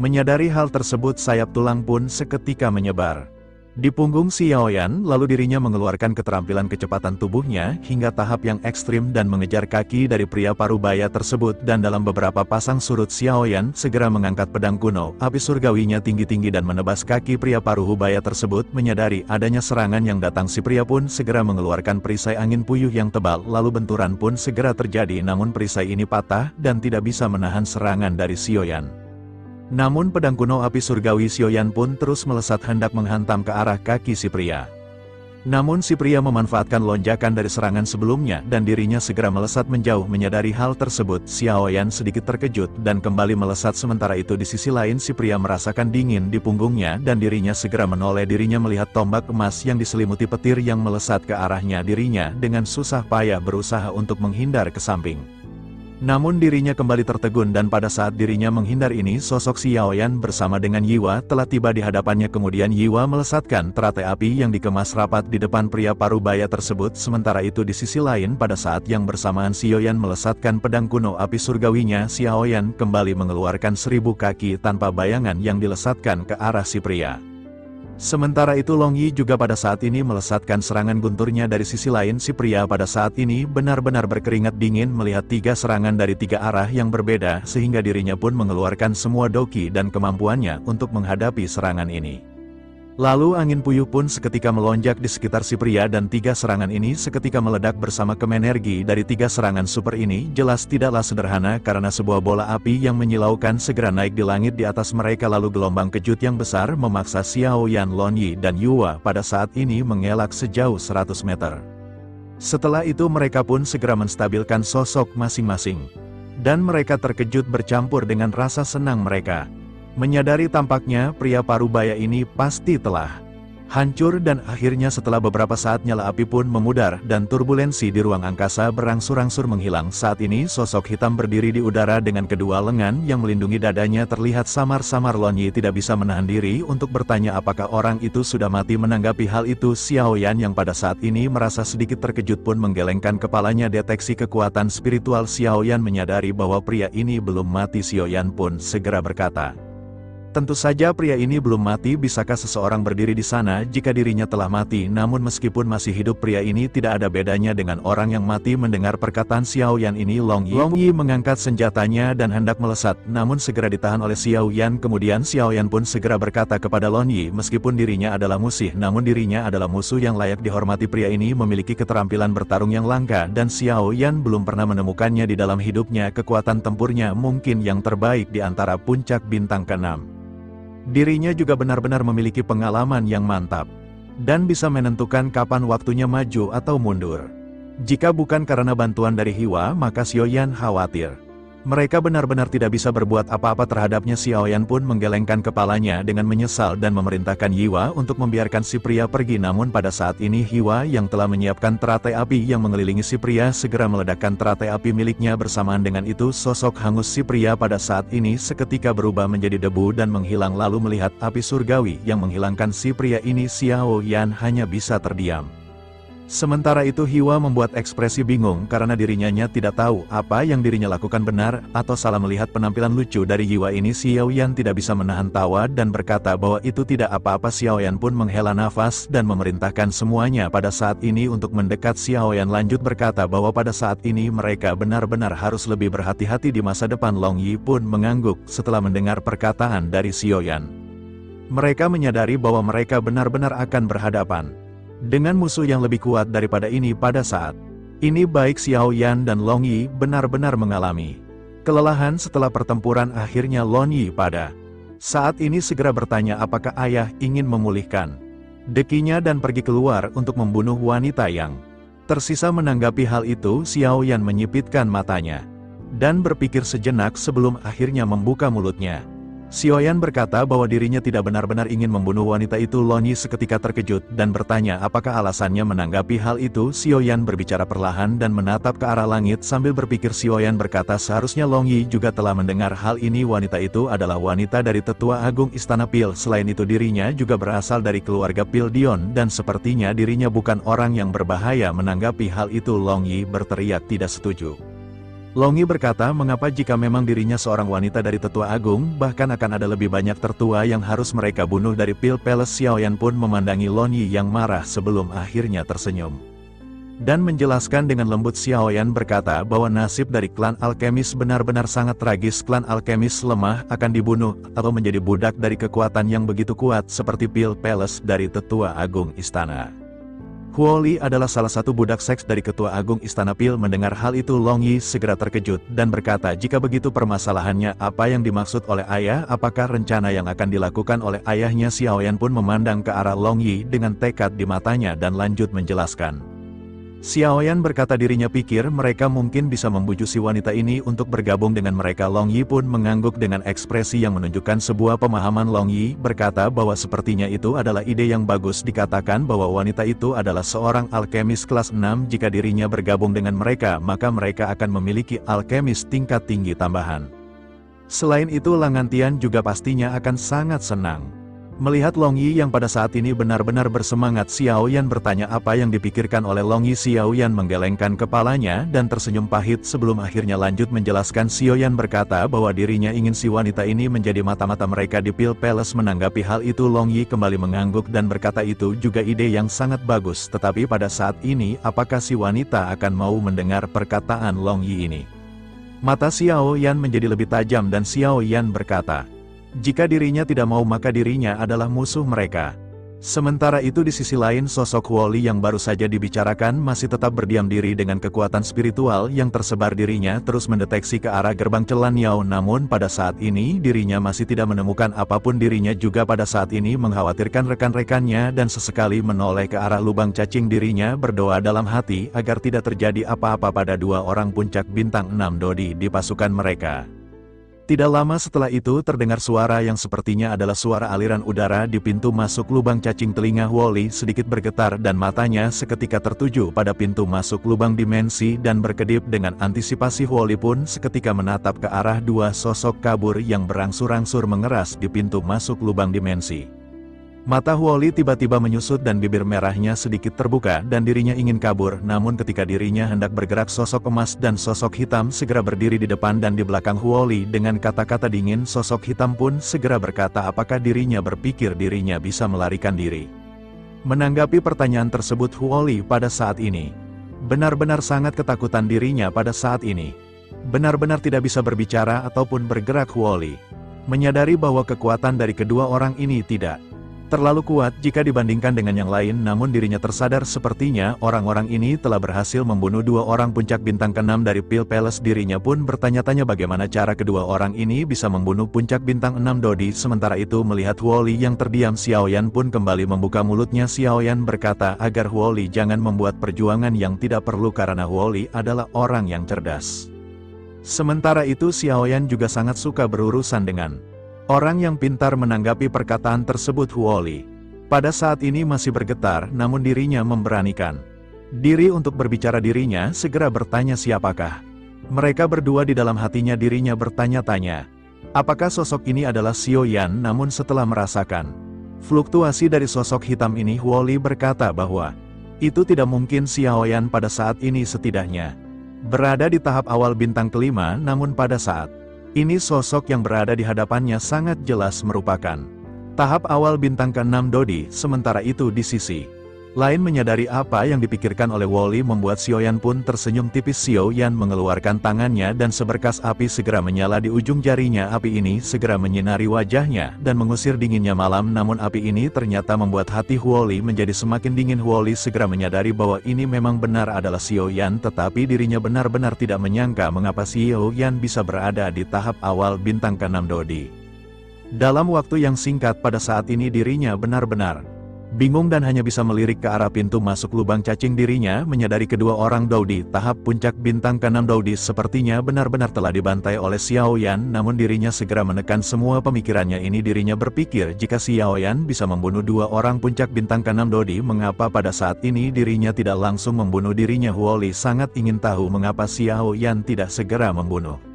Menyadari hal tersebut, sayap tulang pun seketika menyebar di punggung Xiaoyan, lalu dirinya mengeluarkan keterampilan kecepatan tubuhnya hingga tahap yang ekstrim dan mengejar kaki dari pria Parubaya tersebut. Dan dalam beberapa pasang surut, Xiaoyan segera mengangkat pedang kuno api surgawinya tinggi-tinggi dan menebas kaki pria Parubaya tersebut. Menyadari adanya serangan yang datang, si pria pun segera mengeluarkan perisai angin puyuh yang tebal, lalu benturan pun segera terjadi, namun perisai ini patah dan tidak bisa menahan serangan dari Xiaoyan. Namun pedang kuno api surgawi Xiaoyan pun terus melesat hendak menghantam ke arah kaki si pria. Namun si pria memanfaatkan lonjakan dari serangan sebelumnya dan dirinya segera melesat menjauh. Menyadari hal tersebut, Xiaoyan sedikit terkejut dan kembali melesat. Sementara itu di sisi lain si pria merasakan dingin di punggungnya dan dirinya segera menoleh. Dirinya melihat tombak emas yang diselimuti petir yang melesat ke arahnya. Dirinya dengan susah payah berusaha untuk menghindar ke samping. Namun dirinya kembali tertegun dan pada saat dirinya menghindar ini, sosok Xiaoyan bersama dengan Yiwa telah tiba di hadapannya. Kemudian Yiwa melesatkan teratai api yang dikemas rapat di depan pria Parubaya tersebut. Sementara itu di sisi lain, pada saat yang bersamaan Xiaoyan melesatkan pedang kuno api surgawinya, Xiaoyan kembali mengeluarkan 1000 kaki tanpa bayangan yang dilesatkan ke arah si pria. Sementara itu Long Yi juga pada saat ini melesatkan serangan gunturnya dari sisi lain. Si pria pada saat ini benar-benar berkeringat dingin melihat 3 serangan dari 3 arah yang berbeda, sehingga dirinya pun mengeluarkan semua doki dan kemampuannya untuk menghadapi serangan ini. Lalu angin puyuh pun seketika melonjak di sekitar si pria dan 3 serangan ini seketika meledak bersama kemenergi dari 3 serangan super ini jelas tidaklah sederhana karena sebuah bola api yang menyilaukan segera naik di langit di atas mereka. Lalu gelombang kejut yang besar memaksa Xiaoyan, Long Yi, dan Yiwa pada saat ini mengelak sejauh 100 meter. Setelah itu mereka pun segera menstabilkan sosok masing-masing. Dan mereka terkejut bercampur dengan rasa senang mereka. Menyadari tampaknya pria Parubaya ini pasti telah hancur dan akhirnya setelah beberapa saat nyala api pun memudar dan turbulensi di ruang angkasa berangsur-angsur menghilang. Saat ini sosok hitam berdiri di udara dengan kedua lengan yang melindungi dadanya terlihat samar-samar. Long Yi tidak bisa menahan diri untuk bertanya apakah orang itu sudah mati. Menanggapi hal itu, Xiaoyan yang pada saat ini merasa sedikit terkejut pun menggelengkan kepalanya. Deteksi kekuatan spiritual Xiaoyan menyadari bahwa pria ini belum mati. Xiaoyan pun segera berkata, tentu saja pria ini belum mati. Bisakah seseorang berdiri di sana jika dirinya telah mati? Namun meskipun masih hidup, pria ini tidak ada bedanya dengan orang yang mati. Mendengar perkataan Xiaoyan ini, Long Yi mengangkat senjatanya dan hendak melesat, namun segera ditahan oleh Xiaoyan. Kemudian Xiaoyan pun segera berkata kepada Long Yi, meskipun dirinya adalah musuh, namun dirinya adalah musuh yang layak dihormati. Pria ini memiliki keterampilan bertarung yang langka dan Xiaoyan belum pernah menemukannya di dalam hidupnya. Kekuatan tempurnya mungkin yang terbaik di antara puncak bintang ke-6. Dirinya juga benar-benar memiliki pengalaman yang mantap dan bisa menentukan kapan waktunya maju atau mundur. Jika bukan karena bantuan dari Yiwa, maka Xiaoyan khawatir mereka benar-benar tidak bisa berbuat apa-apa terhadapnya. Xiaoyan pun menggelengkan kepalanya dengan menyesal dan memerintahkan Yiwa untuk membiarkan si pria pergi. Namun pada saat ini Yiwa yang telah menyiapkan teratai api yang mengelilingi si pria segera meledakkan teratai api miliknya. Bersamaan dengan itu sosok hangus si pria pada saat ini seketika berubah menjadi debu dan menghilang. Lalu melihat api surgawi yang menghilangkan si pria ini, Xiaoyan hanya bisa terdiam. Sementara itu Hiwa membuat ekspresi bingung karena dirinya tidak tahu apa yang dirinya lakukan benar atau salah. Melihat penampilan lucu dari Hiwa ini, Xiaoyan tidak bisa menahan tawa dan berkata bahwa itu tidak apa-apa. Xiaoyan pun menghela nafas dan memerintahkan semuanya pada saat ini untuk mendekat. Xiaoyan lanjut berkata bahwa pada saat ini mereka benar-benar harus lebih berhati-hati di masa depan. Long Yi pun mengangguk setelah mendengar perkataan dari Xiaoyan. Mereka menyadari bahwa mereka benar-benar akan berhadapan dengan musuh yang lebih kuat daripada ini pada saat ini. Baik Xiaoyan dan Long Yi benar-benar mengalami kelelahan setelah pertempuran. Akhirnya Long Yi pada saat ini segera bertanya apakah ayah ingin memulihkan dekinya dan pergi keluar untuk membunuh wanita yang tersisa. Menanggapi hal itu, Xiaoyan menyipitkan matanya dan berpikir sejenak sebelum akhirnya membuka mulutnya. Xiaoyan berkata bahwa dirinya tidak benar-benar ingin membunuh wanita itu. Long Yi seketika terkejut dan bertanya apakah alasannya. Menanggapi hal itu, Xiaoyan berbicara perlahan dan menatap ke arah langit sambil berpikir. Xiaoyan berkata seharusnya Long Yi juga telah mendengar hal ini. Wanita itu adalah wanita dari Tetua Agung Istana Pil. Selain itu dirinya juga berasal dari keluarga Pil Dion dan sepertinya dirinya bukan orang yang berbahaya. Menanggapi hal itu, Long Yi berteriak tidak setuju. Long Yi berkata mengapa jika memang dirinya seorang wanita dari Tetua Agung, bahkan akan ada lebih banyak tertua yang harus mereka bunuh dari Pil Palace. Xiaoyan pun memandangi Long Yi yang marah sebelum akhirnya tersenyum dan menjelaskan dengan lembut. Xiaoyan berkata bahwa nasib dari klan alkemis benar-benar sangat tragis. Klan alkemis lemah akan dibunuh atau menjadi budak dari kekuatan yang begitu kuat seperti Pil Palace dari Tetua Agung Istana. Huo Li adalah salah satu budak seks dari Ketua Agung Istana Pil. Mendengar hal itu, Long Yi segera terkejut dan berkata jika begitu permasalahannya apa yang dimaksud oleh ayah, apakah rencana yang akan dilakukan oleh ayahnya. Xiaoyan pun memandang ke arah Long Yi dengan tekad di matanya dan lanjut menjelaskan. Xiaoyan berkata dirinya pikir mereka mungkin bisa membujuk si wanita ini untuk bergabung dengan mereka. Long Yi pun mengangguk dengan ekspresi yang menunjukkan sebuah pemahaman. Long Yi berkata bahwa sepertinya itu adalah ide yang bagus. Dikatakan bahwa wanita itu adalah seorang alkemis kelas 6. Jika dirinya bergabung dengan mereka, maka mereka akan memiliki alkemis tingkat tinggi tambahan. Selain itu Langantian juga pastinya akan sangat senang melihat Long Yi yang pada saat ini benar-benar bersemangat. Xiaoyan bertanya apa yang dipikirkan oleh Long Yi. Xiaoyan menggelengkan kepalanya dan tersenyum pahit sebelum akhirnya lanjut menjelaskan. Xiaoyan berkata bahwa dirinya ingin si wanita ini menjadi mata-mata mereka di Pil Palace. Menanggapi hal itu, Long Yi kembali mengangguk dan berkata itu juga ide yang sangat bagus. Tetapi pada saat ini apakah si wanita akan mau mendengar perkataan Long Yi ini? Mata Xiaoyan menjadi lebih tajam dan Xiaoyan berkata jika dirinya tidak mau maka dirinya adalah musuh mereka. Sementara itu di sisi lain sosok Huo Li yang baru saja dibicarakan masih tetap berdiam diri dengan kekuatan spiritual yang tersebar. Dirinya terus mendeteksi ke arah gerbang Celan Yao, namun pada saat ini dirinya masih tidak menemukan apapun. Dirinya juga pada saat ini mengkhawatirkan rekan-rekannya dan sesekali menoleh ke arah lubang cacing. Dirinya berdoa dalam hati agar tidak terjadi apa-apa pada dua orang puncak bintang 6 Dodi di pasukan mereka. Tidak lama setelah itu terdengar suara yang sepertinya adalah suara aliran udara di pintu masuk lubang cacing. Telinga Huo Li sedikit bergetar dan matanya seketika tertuju pada pintu masuk lubang dimensi dan berkedip. Dengan antisipasi Huo Li pun seketika menatap ke arah dua sosok kabur yang berangsur-angsur mengeras di pintu masuk lubang dimensi. Mata Huo Li tiba-tiba menyusut dan bibir merahnya sedikit terbuka dan dirinya ingin kabur. Namun ketika dirinya hendak bergerak, sosok emas dan sosok hitam segera berdiri di depan dan di belakang Huo Li. Dengan kata-kata dingin, sosok hitam pun segera berkata apakah dirinya berpikir dirinya bisa melarikan diri. Menanggapi pertanyaan tersebut, Huo Li pada saat ini benar-benar sangat ketakutan. Dirinya pada saat ini benar-benar tidak bisa berbicara ataupun bergerak. Huo Li menyadari bahwa kekuatan dari kedua orang ini tidak terlalu kuat jika dibandingkan dengan yang lain, namun dirinya tersadar sepertinya orang-orang ini telah berhasil membunuh dua orang puncak bintang ke-6 dari Pil Palace. Dirinya pun bertanya-tanya bagaimana cara kedua orang ini bisa membunuh puncak bintang 6 Dodi. Sementara itu melihat Huo Li yang terdiam, Xiaoyan pun kembali membuka mulutnya. Xiaoyan berkata agar Huo Li jangan membuat perjuangan yang tidak perlu karena Huo Li adalah orang yang cerdas. Sementara itu Xiaoyan juga sangat suka berurusan dengan orang yang pintar. Menanggapi perkataan tersebut, Huo Li pada saat ini masih bergetar, namun dirinya memberanikan diri untuk berbicara. Dirinya segera bertanya siapakah mereka berdua. Di dalam hatinya dirinya bertanya-tanya apakah sosok ini adalah Xiaoyan. Namun setelah merasakan fluktuasi dari sosok hitam ini, Huo Li berkata bahwa Itu tidak mungkin. Xiaoyan pada saat ini setidaknya berada di tahap awal bintang kelima, namun pada saat ini sosok yang berada di hadapannya sangat jelas merupakan tahap awal bintang ke-6 Dodi. Sementara itu di sisi lain, menyadari apa yang dipikirkan oleh Woli membuat Xiaoyan pun tersenyum tipis. Xiaoyan mengeluarkan tangannya dan seberkas api segera menyala di ujung jarinya. Api ini segera menyinari wajahnya dan mengusir dinginnya malam, namun api ini ternyata membuat hati Woli menjadi semakin dingin. Woli segera menyadari bahwa ini memang benar adalah Xiaoyan, tetapi dirinya benar-benar tidak menyangka mengapa Xiaoyan bisa berada di tahap awal bintang ke-6 Dodi. Dalam waktu yang singkat pada saat ini dirinya benar-benar bingung dan hanya bisa melirik ke arah pintu masuk lubang cacing. Dirinya menyadari kedua orang Dodi tahap puncak bintang ke-6 Dodi sepertinya benar-benar telah dibantai oleh Xiaoyan, namun dirinya segera menekan semua pemikirannya ini. Dirinya berpikir jika Xiaoyan bisa membunuh dua orang puncak bintang ke-6 Dodi, mengapa pada saat ini dirinya tidak langsung membunuh dirinya? Woli sangat ingin tahu mengapa Xiaoyan tidak segera membunuh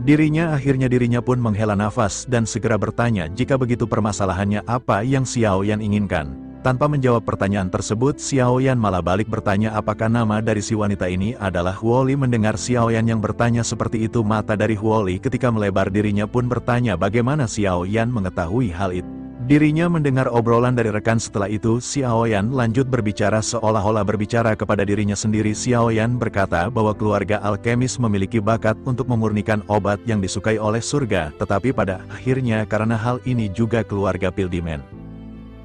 dirinya. Akhirnya dirinya pun menghela nafas dan segera bertanya, jika begitu permasalahannya apa yang Xiaoyan inginkan? Tanpa menjawab pertanyaan tersebut, Xiaoyan malah balik bertanya apakah nama dari si wanita ini adalah Woli. Mendengar Xiaoyan yang bertanya seperti itu, mata dari Woli ketika melebar. Dirinya pun bertanya bagaimana Xiaoyan mengetahui hal itu. Dirinya mendengar obrolan dari rekan. Setelah itu Xiaoyan lanjut berbicara seolah-olah berbicara kepada dirinya sendiri. Xiaoyan berkata bahwa keluarga alkemis memiliki bakat untuk memurnikan obat yang disukai oleh surga, tetapi pada akhirnya karena hal ini juga keluarga Pildimen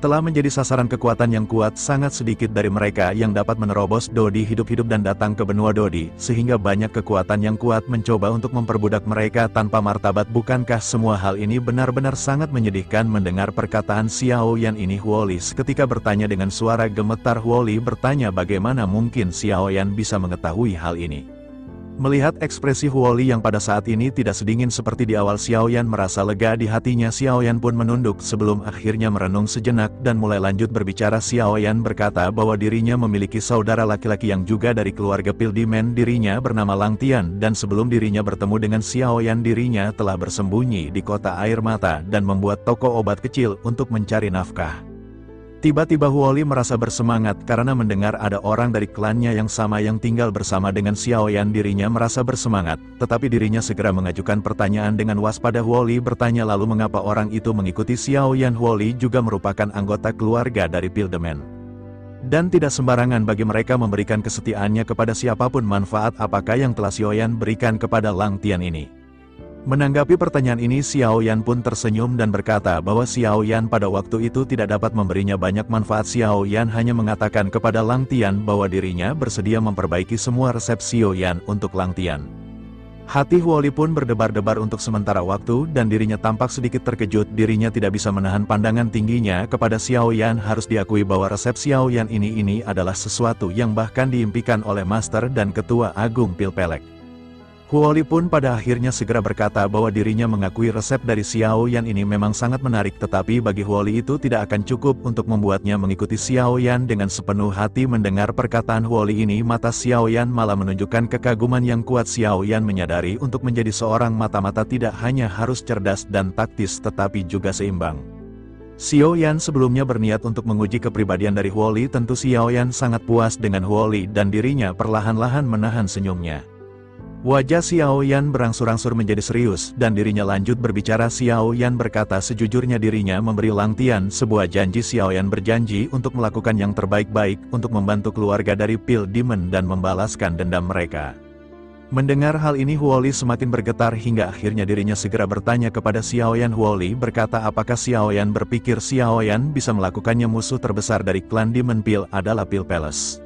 telah menjadi sasaran kekuatan yang kuat. Sangat sedikit dari mereka yang dapat menerobos Dodi hidup-hidup dan datang ke benua Dodi, sehingga banyak kekuatan yang kuat mencoba untuk memperbudak mereka tanpa martabat. Bukankah semua hal ini benar-benar sangat menyedihkan? Mendengar perkataan Xiaoyan ini, Woli seketika bertanya dengan suara gemetar. Woli bertanya bagaimana mungkin Xiaoyan bisa mengetahui hal ini. Melihat ekspresi Woli yang pada saat ini tidak sedingin seperti di awal, Xiaoyan merasa lega di hatinya. Xiaoyan pun menunduk sebelum akhirnya merenung sejenak dan mulai lanjut berbicara. Xiaoyan berkata bahwa dirinya memiliki saudara laki-laki yang juga dari keluarga Pildimen. Dirinya bernama Lang Tian, dan sebelum dirinya bertemu dengan Xiaoyan, dirinya telah bersembunyi di kota air mata dan membuat toko obat kecil untuk mencari nafkah. Tiba-tiba Woli merasa bersemangat karena mendengar ada orang dari klannya yang sama yang tinggal bersama dengan Xiaoyan. Dirinya merasa bersemangat, tetapi dirinya segera mengajukan pertanyaan dengan waspada. Woli bertanya lalu mengapa orang itu mengikuti Xiaoyan. Woli juga merupakan anggota keluarga dari Pildemen, dan tidak sembarangan bagi mereka memberikan kesetiaannya kepada siapapun. Manfaat apakah yang telah Xiaoyan berikan kepada Lang Tian ini? Menanggapi pertanyaan ini, Xiaoyan pun tersenyum dan berkata bahwa Xiaoyan pada waktu itu tidak dapat memberinya banyak manfaat. Xiaoyan hanya mengatakan kepada Lang Tian bahwa dirinya bersedia memperbaiki semua resep Xiaoyan untuk Lang Tian. Hati Woli pun berdebar-debar untuk sementara waktu dan dirinya tampak sedikit terkejut. Dirinya tidak bisa menahan pandangan tingginya kepada Xiaoyan. Harus diakui bahwa resep Xiaoyan ini adalah sesuatu yang bahkan diimpikan oleh Master dan Ketua Agung Pilpelek. Woli pun pada akhirnya segera berkata bahwa dirinya mengakui resep dari Xiaoyan ini memang sangat menarik, tetapi bagi Woli itu tidak akan cukup untuk membuatnya mengikuti Xiaoyan dengan sepenuh hati. Mendengar perkataan Woli ini, mata Xiaoyan malah menunjukkan kekaguman yang kuat. Xiaoyan menyadari untuk menjadi seorang mata-mata tidak hanya harus cerdas dan taktis tetapi juga seimbang. Xiaoyan sebelumnya berniat untuk menguji kepribadian dari Woli. Tentu Xiaoyan sangat puas dengan Woli dan dirinya perlahan-lahan menahan senyumnya. Wajah Xiaoyan berangsur-angsur menjadi serius dan dirinya lanjut berbicara. Xiaoyan berkata sejujurnya dirinya memberi Lang Tian sebuah janji. Xiaoyan berjanji untuk melakukan yang terbaik-baik untuk membantu keluarga dari Pildimen dan membalaskan dendam mereka. Mendengar hal ini, Woli semakin bergetar hingga akhirnya dirinya segera bertanya kepada Xiaoyan. Woli berkata apakah Xiaoyan berpikir Xiaoyan bisa melakukannya? Musuh terbesar dari klan Demon Pil adalah Pil Palace.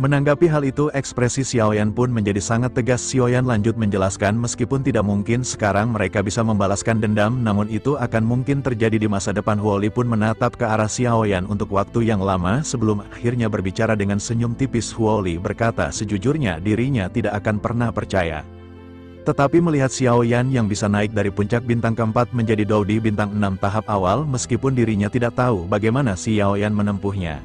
Menanggapi hal itu, ekspresi Xiaoyan pun menjadi sangat tegas. Xiaoyan lanjut menjelaskan meskipun tidak mungkin sekarang mereka bisa membalaskan dendam, namun itu akan mungkin terjadi di masa depan. Woli pun menatap ke arah Xiaoyan untuk waktu yang lama sebelum akhirnya berbicara dengan senyum tipis. Woli berkata sejujurnya dirinya tidak akan pernah percaya. Tetapi melihat Xiaoyan yang bisa naik dari puncak bintang keempat menjadi Dodi bintang 6 tahap awal, meskipun dirinya tidak tahu bagaimana Xiaoyan menempuhnya,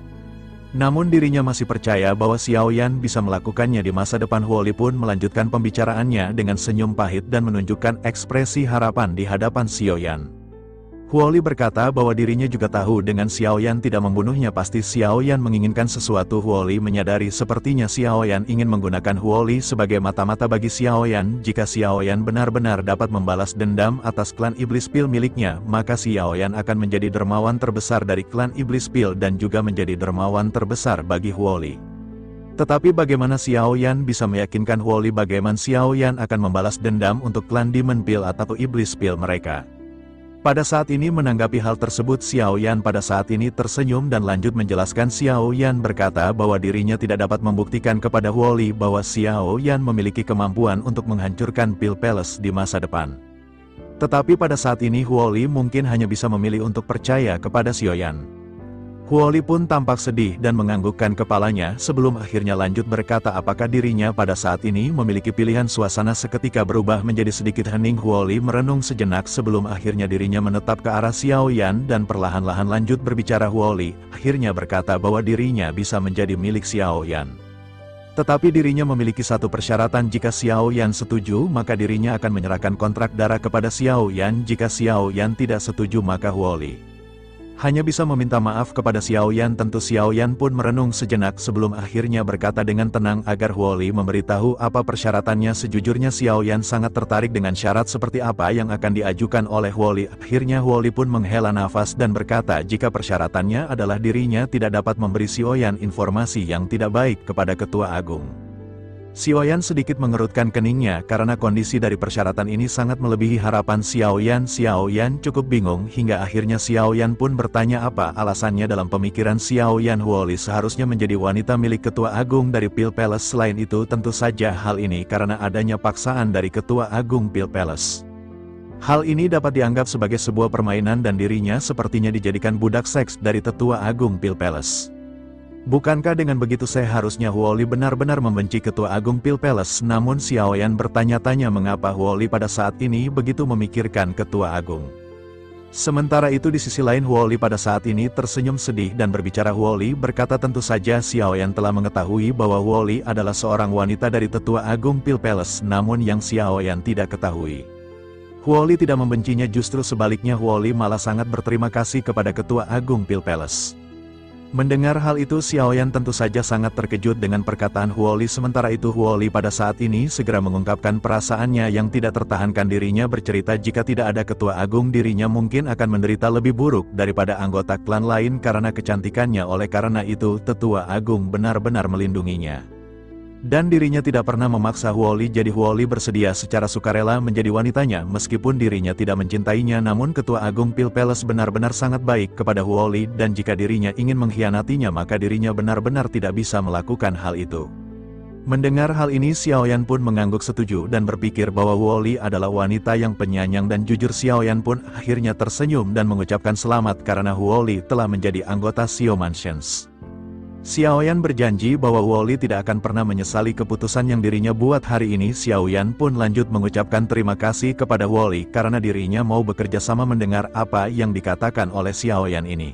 namun dirinya masih percaya bahwa Xiaoyan bisa melakukannya di masa depan. Woli pun melanjutkan pembicaraannya dengan senyum pahit dan menunjukkan ekspresi harapan di hadapan Xiaoyan. Huoli berkata bahwa dirinya juga tahu dengan Xiao Yan tidak membunuhnya, pasti Xiao Yan menginginkan sesuatu. Huoli menyadari sepertinya Xiao Yan ingin menggunakan Huoli sebagai mata-mata bagi Xiao Yan. Jika Xiao Yan benar-benar dapat membalas dendam atas klan Iblis Pil miliknya, maka Xiao Yan akan menjadi dermawan terbesar dari klan Iblis Pil dan juga menjadi dermawan terbesar bagi Huoli. Tetapi bagaimana Xiao Yan bisa meyakinkan Huoli bagaimana Xiao Yan akan membalas dendam untuk klan Demon Pil atau Iblis Pil mereka? Pada saat ini menanggapi hal tersebut, Xiao Yan pada saat ini tersenyum dan lanjut menjelaskan. Xiao Yan berkata bahwa dirinya tidak dapat membuktikan kepada Huoli bahwa Xiao Yan memiliki kemampuan untuk menghancurkan Pil Palace di masa depan. Tetapi pada saat ini Huoli mungkin hanya bisa memilih untuk percaya kepada Xiao Yan. Huoli pun tampak sedih dan menganggukkan kepalanya sebelum akhirnya lanjut berkata apakah dirinya pada saat ini memiliki pilihan. Suasana seketika berubah menjadi sedikit hening. Huoli merenung sejenak sebelum akhirnya dirinya menetap ke arah Xiao Yan dan perlahan-lahan lanjut berbicara. Huoli akhirnya berkata bahwa dirinya bisa menjadi milik Xiao Yan. Tetapi dirinya memiliki satu persyaratan. Jika Xiao Yan setuju, maka dirinya akan menyerahkan kontrak darah kepada Xiao Yan. Jika Xiao Yan tidak setuju, maka Huoli hanya bisa meminta maaf kepada Xiao Yan. Tentu Xiao Yan pun merenung sejenak sebelum akhirnya berkata dengan tenang agar Huoli memberitahu apa persyaratannya. Sejujurnya Xiao Yan sangat tertarik dengan syarat seperti apa yang akan diajukan oleh Huoli. Akhirnya Huoli pun menghela nafas dan berkata jika persyaratannya adalah dirinya tidak dapat memberi Xiao Yan informasi yang tidak baik kepada Ketua Agung. Xiao Yan sedikit mengerutkan keningnya karena kondisi dari persyaratan ini sangat melebihi harapan Xiao Yan. Xiao Yan cukup bingung hingga akhirnya Xiao Yan pun bertanya apa alasannya. Dalam pemikiran Xiao Yan, Huoli seharusnya menjadi wanita milik Ketua Agung dari Pil Palace. Selain itu tentu saja hal ini karena adanya paksaan dari Ketua Agung Pil Palace. Hal ini dapat dianggap sebagai sebuah permainan dan dirinya sepertinya dijadikan budak seks dari Tetua Agung Pil Palace. Bukankah dengan begitu seharusnya Huoli benar-benar membenci Ketua Agung Pil Palace? Namun Xiao Yan bertanya-tanya mengapa Huoli pada saat ini begitu memikirkan Ketua Agung. Sementara itu di sisi lain Huoli pada saat ini tersenyum sedih dan berbicara. Huoli berkata tentu saja Xiao Yan telah mengetahui bahwa Huoli adalah seorang wanita dari Tetua Agung Pil Palace. Namun yang Xiao Yan tidak ketahui, Huoli tidak membencinya, justru sebaliknya Huoli malah sangat berterima kasih kepada Ketua Agung Pil Palace. Mendengar hal itu Xiao Yan tentu saja sangat terkejut dengan perkataan Huoli. Sementara itu Huoli pada saat ini segera mengungkapkan perasaannya yang tidak tertahankan. Dirinya bercerita jika tidak ada Ketua Agung dirinya mungkin akan menderita lebih buruk daripada anggota klan lain karena kecantikannya. Oleh karena itu Tetua Agung benar-benar melindunginya. Dan dirinya tidak pernah memaksa Huoli, jadi Huoli bersedia secara sukarela menjadi wanitanya meskipun dirinya tidak mencintainya. Namun Ketua Agung Pil Palace benar-benar sangat baik kepada Huoli dan jika dirinya ingin mengkhianatinya maka dirinya benar-benar tidak bisa melakukan hal itu. Mendengar hal ini Xiao Yan pun mengangguk setuju dan berpikir bahwa Huoli adalah wanita yang penyayang dan jujur. Xiao Yan pun akhirnya tersenyum dan mengucapkan selamat karena Huoli telah menjadi anggota Xiao Mansions. Xiao Yan berjanji bahwa Huoli tidak akan pernah menyesali keputusan yang dirinya buat hari ini. Xiao Yan pun lanjut mengucapkan terima kasih kepada Huoli karena dirinya mau bekerja sama. Mendengar apa yang dikatakan oleh Xiao Yan ini,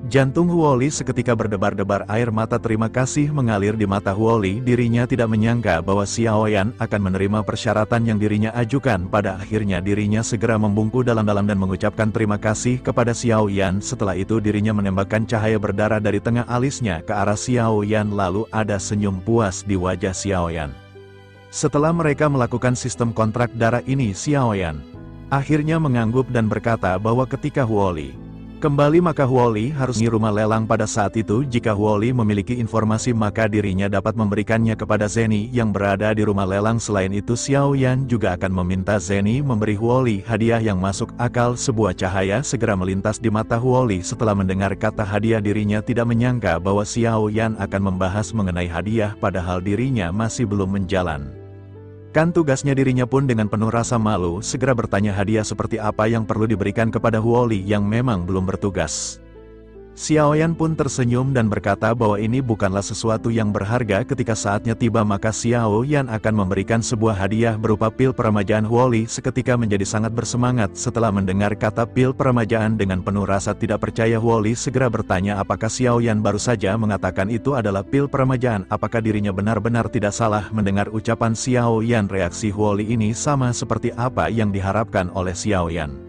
jantung Huoli seketika berdebar-debar, air mata terima kasih mengalir di mata Huoli. Dirinya tidak menyangka bahwa Xiao Yan akan menerima persyaratan yang dirinya ajukan. Pada akhirnya dirinya segera membungkuk dalam-dalam dan mengucapkan terima kasih kepada Xiao Yan. Setelah itu dirinya menembakkan cahaya berdarah dari tengah alisnya ke arah Xiao Yan, lalu ada senyum puas di wajah Xiao Yan. Setelah mereka melakukan sistem kontrak darah ini, Xiao Yan akhirnya mengangguk dan berkata bahwa ketika Huoli kembali maka Huoli harus di rumah lelang. Pada saat itu jika Huoli memiliki informasi maka dirinya dapat memberikannya kepada Zeni yang berada di rumah lelang. Selain itu Xiao Yan juga akan meminta Zeni memberi Huoli hadiah yang masuk akal. Sebuah cahaya segera melintas di mata Huoli. Setelah mendengar kata hadiah dirinya tidak menyangka bahwa Xiao Yan akan membahas mengenai hadiah padahal dirinya masih belum menjalan kan tugasnya. Dirinya pun dengan penuh rasa malu segera bertanya hadiah seperti apa yang perlu diberikan kepada Huoli yang memang belum bertugas. Xiao Yan pun tersenyum dan berkata bahwa ini bukanlah sesuatu yang berharga. Ketika saatnya tiba maka Xiao Yan akan memberikan sebuah hadiah berupa pil peremajaan. Huoli seketika menjadi sangat bersemangat setelah mendengar kata pil peremajaan. Dengan penuh rasa tidak percaya Huoli segera bertanya apakah Xiao Yan baru saja mengatakan itu adalah pil peremajaan. Apakah dirinya benar-benar tidak salah mendengar ucapan Xiao Yan? Reaksi Huoli ini sama seperti apa yang diharapkan oleh Xiao Yan.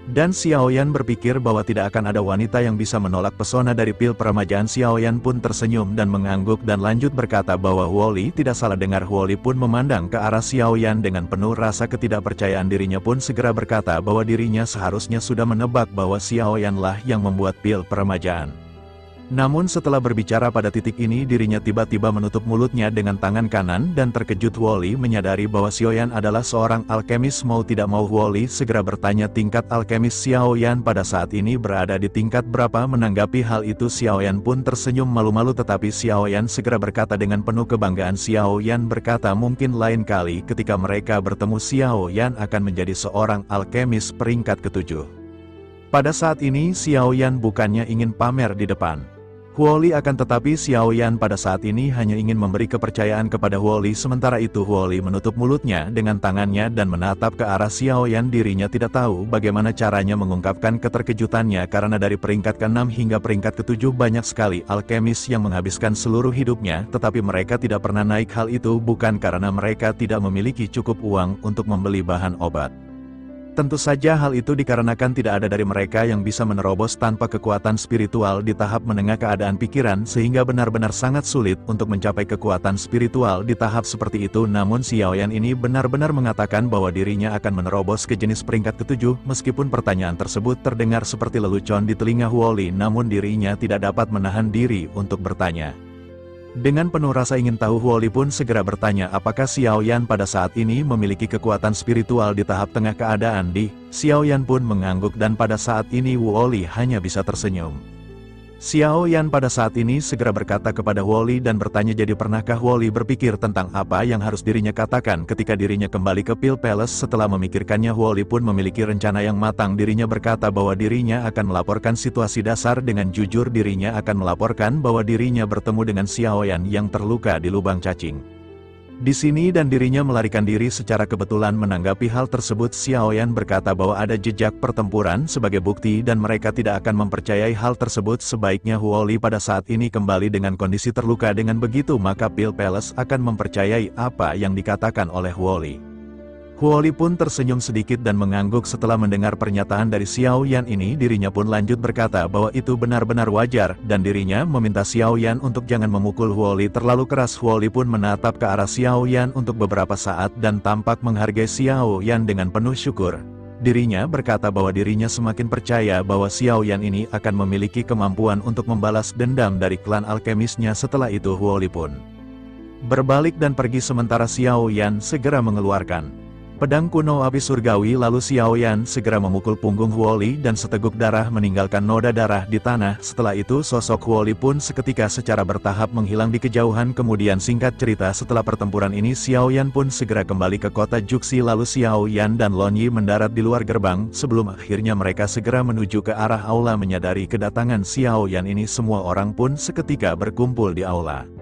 Dan Xiaoyan berpikir bahwa tidak akan ada wanita yang bisa menolak pesona dari pil peremajaan. Xiaoyan pun tersenyum dan mengangguk dan lanjut berkata bahwa Huoli tidak salah dengar. Huoli pun memandang ke arah Xiaoyan dengan penuh rasa ketidakpercayaan. Dirinya pun segera berkata bahwa dirinya seharusnya sudah menebak bahwa Xiaoyan lah yang membuat pil peremajaan. Namun setelah berbicara pada titik ini dirinya tiba-tiba menutup mulutnya dengan tangan kanan dan terkejut Huoli menyadari bahwa Xiaoyan adalah seorang alkemis. Mau tidak mau Huoli segera bertanya tingkat alkemis Xiaoyan pada saat ini berada di tingkat berapa. Menanggapi hal itu Xiaoyan pun tersenyum malu-malu, tetapi Xiaoyan segera berkata dengan penuh kebanggaan. Xiaoyan berkata mungkin lain kali ketika mereka bertemu Xiaoyan akan menjadi seorang alkemis peringkat ketujuh. Pada saat ini Xiaoyan bukannya ingin pamer di depan Huoli, akan tetapi Xiaoyan pada saat ini hanya ingin memberi kepercayaan kepada Huoli. Sementara itu Huoli menutup mulutnya dengan tangannya dan menatap ke arah Xiaoyan. Dirinya tidak tahu bagaimana caranya mengungkapkan keterkejutannya karena dari peringkat ke-6 hingga peringkat ke-7 banyak sekali alkemis yang menghabiskan seluruh hidupnya, tetapi mereka tidak pernah naik. Hal itu bukan karena mereka tidak memiliki cukup uang untuk membeli bahan obat. Tentu saja hal itu dikarenakan tidak ada dari mereka yang bisa menerobos tanpa kekuatan spiritual di tahap menengah keadaan pikiran, sehingga benar-benar sangat sulit untuk mencapai kekuatan spiritual di tahap seperti itu. Namun Xiaoyan ini benar-benar mengatakan bahwa dirinya akan menerobos ke jenis peringkat ke-7. Meskipun pertanyaan tersebut terdengar seperti lelucon di telinga Huoli, namun dirinya tidak dapat menahan diri untuk bertanya. Dengan penuh rasa ingin tahu Huoli pun segera bertanya apakah Xiaoyan pada saat ini memiliki kekuatan spiritual di tahap tengah keadaan. Xiaoyan pun mengangguk dan pada saat ini Huoli hanya bisa tersenyum. Xiaoyan pada saat ini segera berkata kepada Huoli dan bertanya, jadi pernahkah Huoli berpikir tentang apa yang harus dirinya katakan ketika dirinya kembali ke Pil Palace? Setelah memikirkannya Huoli pun memiliki rencana yang matang. Dirinya berkata bahwa dirinya akan melaporkan situasi dasar dengan jujur. Dirinya akan melaporkan bahwa dirinya bertemu dengan Xiaoyan yang terluka di lubang cacing di sini dan dirinya melarikan diri secara kebetulan. Menanggapi hal tersebut Xiaoyan berkata bahwa ada jejak pertempuran sebagai bukti dan mereka tidak akan mempercayai hal tersebut. Sebaiknya Huoli pada saat ini kembali dengan kondisi terluka. Dengan begitu maka Pil Palace akan mempercayai apa yang dikatakan oleh Huoli. Huoli pun tersenyum sedikit dan mengangguk. Setelah mendengar pernyataan dari Xiaoyan ini dirinya pun lanjut berkata bahwa itu benar-benar wajar dan dirinya meminta Xiaoyan untuk jangan memukul Huoli terlalu keras. Huoli pun menatap ke arah Xiaoyan untuk beberapa saat dan tampak menghargai Xiaoyan dengan penuh syukur. Dirinya berkata bahwa dirinya semakin percaya bahwa Xiaoyan ini akan memiliki kemampuan untuk membalas dendam dari klan alkemisnya. Setelah itu Huoli pun berbalik dan pergi sementara Xiaoyan segera mengeluarkan pedang kuno api surgawi. Lalu Xiaoyan segera memukul punggung Huoli dan seteguk darah meninggalkan noda darah di tanah. Setelah itu sosok Huoli pun seketika secara bertahap menghilang di kejauhan. Kemudian singkat cerita setelah pertempuran ini Xiaoyan pun segera kembali ke kota Juxi. Lalu Xiaoyan dan Lon Yi mendarat di luar gerbang. Sebelum akhirnya mereka segera menuju ke arah aula. Menyadari kedatangan Xiaoyan ini semua orang pun seketika berkumpul di aula.